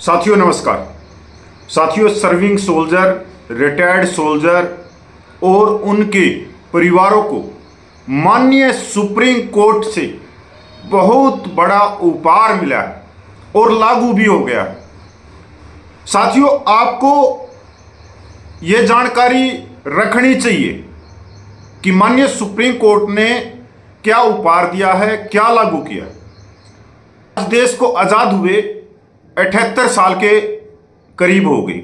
साथियों नमस्कार। साथियों, सर्विंग सोल्जर, रिटायर्ड सोल्जर और उनके परिवारों को माननीय सुप्रीम कोर्ट से बहुत बड़ा उपहार मिला है और लागू भी हो गया है। साथियों, आपको यह जानकारी रखनी चाहिए कि माननीय सुप्रीम कोर्ट ने क्या उपहार दिया है, क्या लागू किया है। आज देश को आजाद हुए 78 साल के करीब हो गई।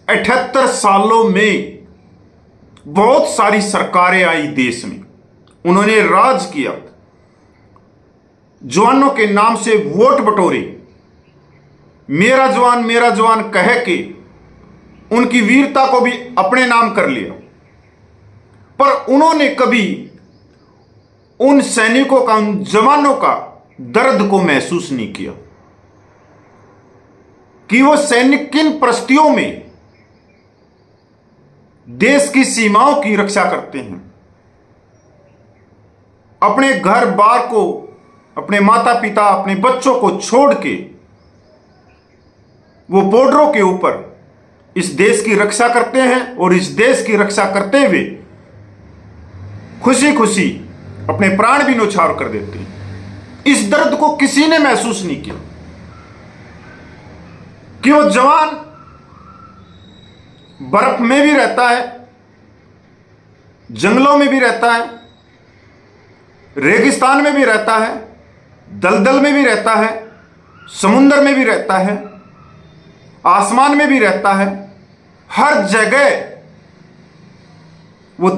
78 सालों में बहुत सारी सरकारें आई देश में, उन्होंने राज किया, जवानों के नाम से वोट बटोरे, मेरा जवान कह के उनकी वीरता को भी अपने नाम कर लिया। पर उन्होंने कभी उन सैनिकों का, उन जवानों का दर्द को महसूस नहीं किया कि वो सैनिक किन परिस्थितियों में देश की सीमाओं की रक्षा करते हैं, अपने घर बार को, अपने माता पिता, अपने बच्चों को छोड़ के वो बॉर्डरों के ऊपर इस देश की रक्षा करते हैं और इस देश की रक्षा करते हुए खुशी खुशी अपने प्राण भी न्यौछावर कर देते हैं। इस दर्द को किसी ने महसूस नहीं किया कि वो जवान बर्फ में भी रहता है, जंगलों में भी रहता है, रेगिस्तान में भी रहता है, दलदल में भी रहता है, समुद्र में भी रहता है, आसमान में भी रहता है। हर जगह वो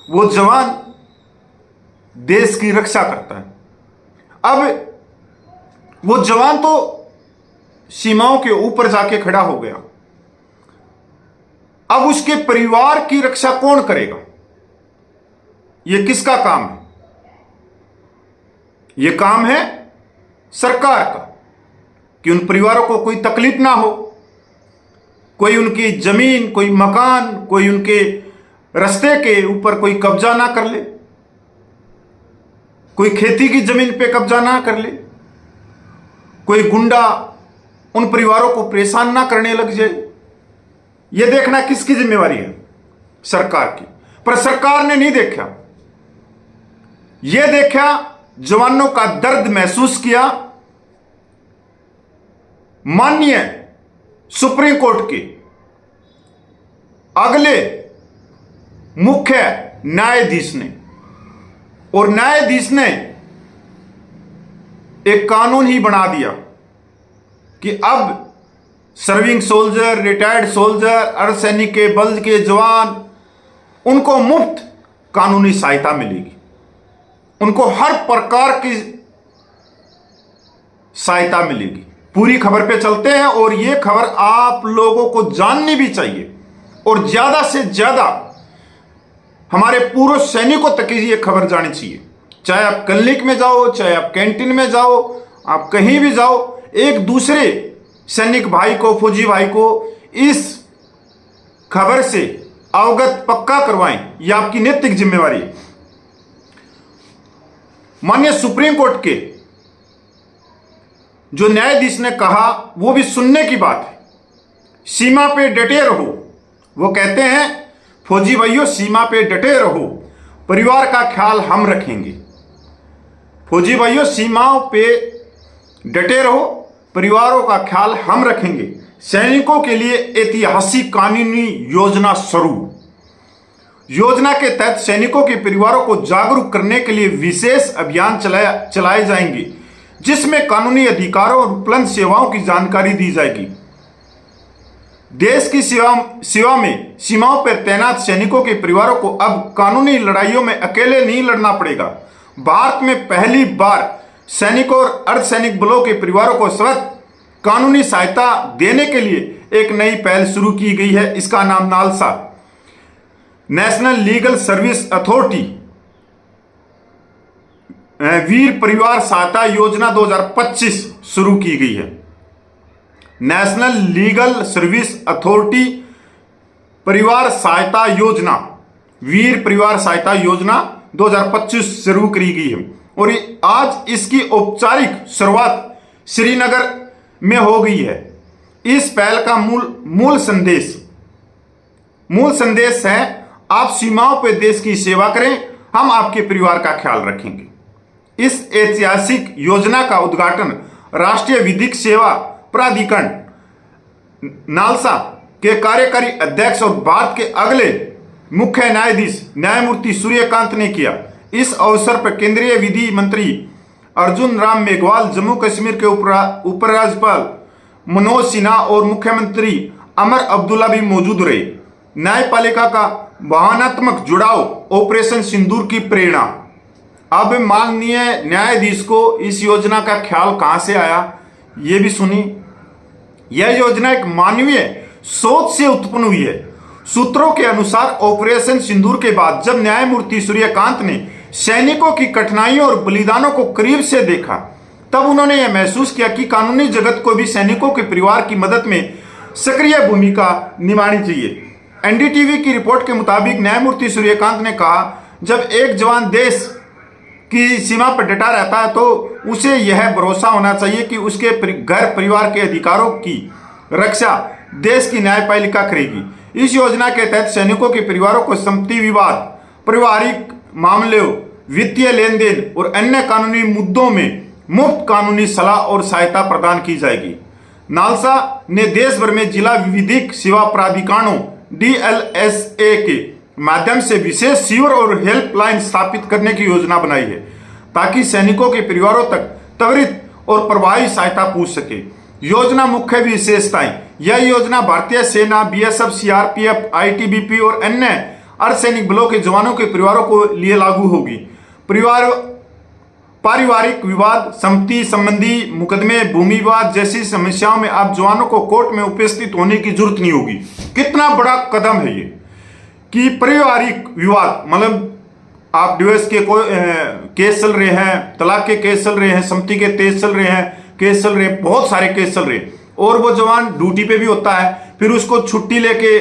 वो जवान देश की रक्षा करता है। अब वो जवान तो सीमाओं के ऊपर जाके खड़ा हो गया, अब उसके परिवार की रक्षा कौन करेगा? यह किसका काम है? यह काम है सरकार का कि उन परिवारों को कोई तकलीफ ना हो, कोई उनकी जमीन, कोई मकान, कोई उनके रास्ते के ऊपर कोई कब्जा ना कर ले, कोई खेती की जमीन पे कब्जा ना कर ले, कोई गुंडा उन परिवारों को परेशान ना करने लग जाए। यह देखना किसकी जिम्मेवारी है? सरकार की। पर सरकार ने नहीं देखा, यह देखा, जवानों का दर्द महसूस किया। माननीय सुप्रीम कोर्ट के अगले मुख्य न्यायाधीश ने, और न्यायाधीश ने एक कानून ही बना दिया कि अब सर्विंग सोल्जर, रिटायर्ड सोल्जर, अर्धसैनिक के बल के जवान, उनको मुफ्त कानूनी सहायता मिलेगी, उनको हर प्रकार की सहायता मिलेगी। पूरी खबर पे चलते हैं और यह खबर आप लोगों को जाननी भी चाहिए और ज्यादा से ज्यादा हमारे पूर्व सैनिकों तक यह खबर जानी चाहिए। चाहे आप क्लिनिक में जाओ, चाहे आप कैंटीन में जाओ, आप कहीं भी जाओ, एक दूसरे सैनिक भाई को, फौजी भाई को इस खबर से अवगत पक्का करवाएं। यह आपकी नैतिक जिम्मेवारी है। माननीय सुप्रीम कोर्ट के जो न्यायाधीश ने कहा वो भी सुनने की बात है। सीमा पे डटे रहो, वो कहते हैं फौजी भाइयों सीमा पे डटे रहो, परिवार का ख्याल हम रखेंगे। फौजी भाइयों सीमाओं पे डटे रहो, परिवारों का ख्याल हम रखेंगे। सैनिकों के लिए ऐतिहासिक कानूनी योजना शुरू। योजना के तहत सैनिकों के परिवारों को जागरूक करने के लिए विशेष अभियान चलाए जाएंगे, जिसमें कानूनी अधिकारों और उपलब्ध सेवाओं की जानकारी दी जाएगी। देश की सेवा में सीमाओं पर तैनात सैनिकों के परिवारों को अब कानूनी लड़ाइयों में अकेले नहीं लड़ना पड़ेगा। भारत में पहली बार सैनिकों और अर्धसैनिक बलों के परिवारों को स्वतः कानूनी सहायता देने के लिए एक नई पहल शुरू की गई है। इसका नाम NALSA, national legal service authority वीर परिवार सहायता योजना 2025 शुरू की गई है। नेशनल लीगल सर्विस अथॉरिटी परिवार सहायता योजना, वीर परिवार सहायता योजना 2025 शुरू की गई है और आज इसकी औपचारिक शुरुआत श्रीनगर में हो गई है। इस पहल का मूल संदेश है, आप सीमाओं पर देश की सेवा करें, हम आपके परिवार का ख्याल रखेंगे। इस ऐतिहासिक योजना का उद्घाटन राष्ट्रीय विधिक सेवा प्राधिकरण नालसा के कार्यकारी अध्यक्ष और भारत के अगले मुख्य न्यायाधीश न्यायमूर्ति सूर्यकांत ने किया। इस अवसर पर केंद्रीय विधि मंत्री अर्जुन राम मेघवाल, जम्मू कश्मीर के उपराज्यपाल मनोज सिन्हा और मुख्यमंत्री अमर अब्दुल्ला भी मौजूद रहे। न्यायपालिका का भावनात्मक जुड़ाव ऑपरेशन सिंदूर की प्रेरणा। अब माननीय न्यायाधीश को इस योजना का ख्याल कहां से आया, ये भी सुनी। यह योजना एक मानवीय सोच से उत्पन्न हुई है। सूत्रों के अनुसार ऑपरेशन सिंदूर के बाद जब न्यायमूर्ति सूर्यकांत ने सैनिकों की कठिनाइयों और बलिदानों को करीब से देखा, तब उन्होंने यह महसूस किया कि कानूनी जगत को भी सैनिकों के परिवार की मदद में सक्रिय भूमिका निभानी चाहिए। एनडीटीवी की रिपोर्ट के मुताबिक न्यायमूर्ति सूर्यकांत ने कहा, जब एक जवान देश की सीमा पर डटा रहता है तो उसे यह भरोसा होना चाहिए कि उसके घर परिवार के अधिकारों की रक्षा देश की न्यायपालिका करेगी। इस योजना के तहत सैनिकों के परिवारों को संपत्ति विवाद, पारिवारिक मामलों, वित्तीय लेन देन और अन्य कानूनी मुद्दों में मुफ्त कानूनी सलाह और सहायता प्रदान की जाएगी। नालसा ने देश भर में जिला विधिक सेवा प्राधिकरणों DLSA के माध्यम से विशेष शिविर और हेल्पलाइन स्थापित करने की योजना बनाई है, ताकि सैनिकों के परिवारों तक त्वरित और प्रभावी सहायता पहुंच सके। योजना मुख्य विशेषताएं। यह योजना भारतीय सेना, BSF, CRPF, ITBP और अन्य अर्धसैनिक बलों के जवानों के परिवारों को लिए लागू होगी। पारिवारिक विवाद, संपत्ति संबंधी मुकदमे, भूमि विवाद जैसी समस्याओं में आप जवानों को कोर्ट में उपस्थित होने की जरूरत नहीं होगी। कितना बड़ा कदम है ये कि पारिवारिक विवाद, मतलब आप डिवोर्स के केस चल रहे हैं, तलाक के केस चल रहे हैं, संपत्ति के केस चल रहे हैं, बहुत सारे केस चल रहे हैं, और वो जवान ड्यूटी पे भी होता है, फिर उसको छुट्टी लेके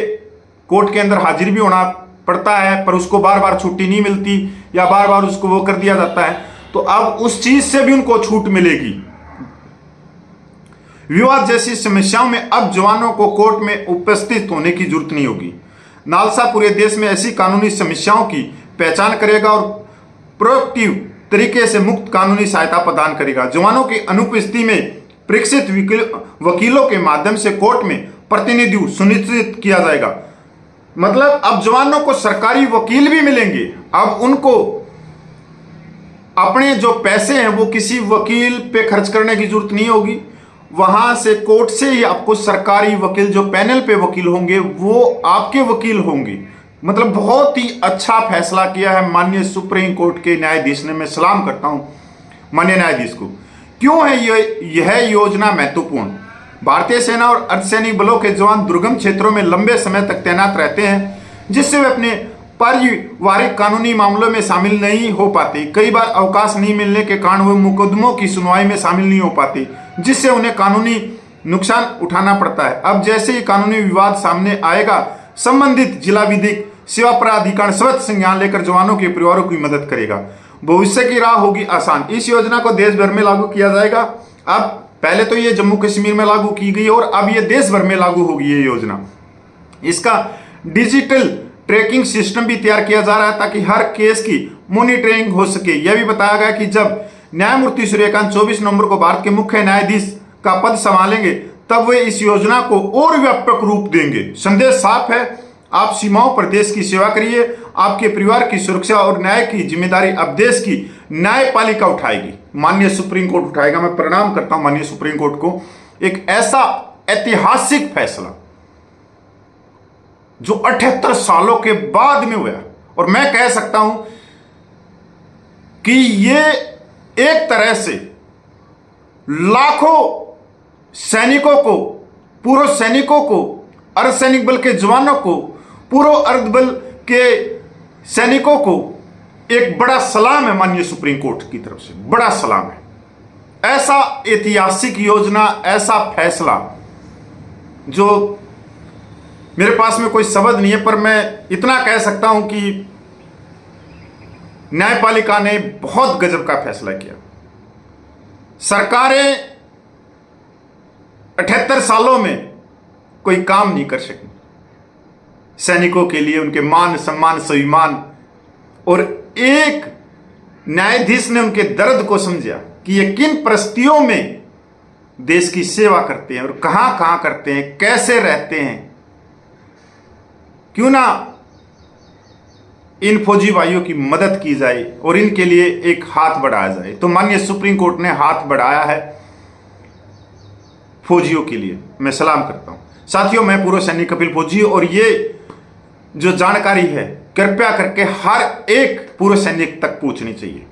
कोर्ट के अंदर हाजिर भी होना पड़ता है, पर उसको बार बार छुट्टी नहीं मिलती या बार बार उसको वो कर दिया जाता है। तो अब उस चीज से भी उनको छूट मिलेगी। विवाद जैसी समस्याओं में अब जवानों को कोर्ट में उपस्थित होने की जरूरत नहीं होगी। नालसा पूरे देश में ऐसी कानूनी समस्याओं की पहचान करेगा और प्रोएक्टिव तरीके से मुफ्त कानूनी सहायता प्रदान करेगा। जवानों की अनुपस्थिति में प्रशिक्षित वकीलों के माध्यम से कोर्ट में प्रतिनिधित्व सुनिश्चित किया जाएगा। मतलब अब जवानों को सरकारी वकील भी मिलेंगे। अब उनको अपने जो पैसे हैं वो किसी वकील पे खर्च करने की जरूरत नहीं होगी। वहां से कोर्ट से ही आपको सरकारी वकील, जो पैनल पे वकील होंगे, वो आपके वकील होंगे। मतलब बहुत ही अच्छा फैसला किया है माननीय सुप्रीम कोर्ट के न्यायाधीश ने। मैं सलाम करता हूं माननीय न्यायाधीश को। क्यों है यह योजना महत्वपूर्ण? भारतीय सेना और अर्धसैनिक बलों के जवान दुर्गम क्षेत्रों में लंबे समय तक तैनात रहते हैं, जिससे वे अपने पारिवारिक कानूनी मामलों में शामिल नहीं हो पाते। कई बार अवकाश नहीं मिलने के कारण वे मुकदमों की सुनवाई में शामिल नहीं हो पाते, जिससे उन्हें कानूनी नुकसान उठाना पड़ता है। अब जैसे ही कानूनी विवाद सामने आएगा, संबंधित जिला विधिक सेवा प्राधिकरण स्वतः संज्ञान लेकर जवानों के परिवारों की मदद करेगा। भविष्य की राह होगी आसान। इस योजना को देश भर में लागू किया जाएगा। अब पहले तो ये जम्मू कश्मीर में लागू की गई और अब ये देश भर में लागू होगी ये योजना। इसका डिजिटल ट्रैकिंग सिस्टम भी तैयार किया जा रहा है ताकि हर केस की मॉनिटरिंग हो सके। यह भी बताया गया कि जब न्यायमूर्ति सूर्यकांत 24 नवंबर को भारत के मुख्य न्यायाधीश का पद संभालेंगे, तब वे इस योजना को और व्यापक रूप देंगे। संदेश साफ है, आप सीमाओं पर देश की सेवा करिए। आपके परिवार की सुरक्षा और न्याय की जिम्मेदारी अब देश की न्यायपालिका उठाएगी, माननीय सुप्रीम कोर्ट उठाएगा। मैं प्रणाम करता हूं माननीय सुप्रीम कोर्ट को। एक ऐसा ऐतिहासिक फैसला जो 78 सालों के बाद में हुआ, और मैं कह सकता हूं कि ये एक तरह से लाखों सैनिकों को, पूर्व सैनिकों को, अर्धसैनिक बल के जवानों को, पूर्व अर्ध बल के सैनिकों को एक बड़ा सलाम है माननीय सुप्रीम कोर्ट की तरफ से, बड़ा सलाम है। ऐसा ऐतिहासिक योजना, ऐसा फैसला जो मेरे पास में कोई शब्द नहीं है, पर मैं इतना कह सकता हूं कि न्यायपालिका ने बहुत गजब का फैसला किया। सरकारें 78 सालों में कोई काम नहीं कर सकी। सैनिकों के लिए उनके मान सम्मान स्वाभिमान, और एक न्यायाधीश ने उनके दर्द को समझा कि ये किन परिस्थितियों में देश की सेवा करते हैं और कहां कहां करते हैं, कैसे रहते हैं। क्यों ना इन फौजी भाइयों की मदद की जाए और इनके लिए एक हाथ बढ़ाया जाए। तो माननीय सुप्रीम कोर्ट ने हाथ बढ़ाया है फौजियों के लिए, मैं सलाम करता हूं। साथियों, मैं पूर्व सैनिक कपिल फौजी, और ये जो जानकारी है कृपया करके हर एक पूर्व सैनिक तक पहुंचनी चाहिए।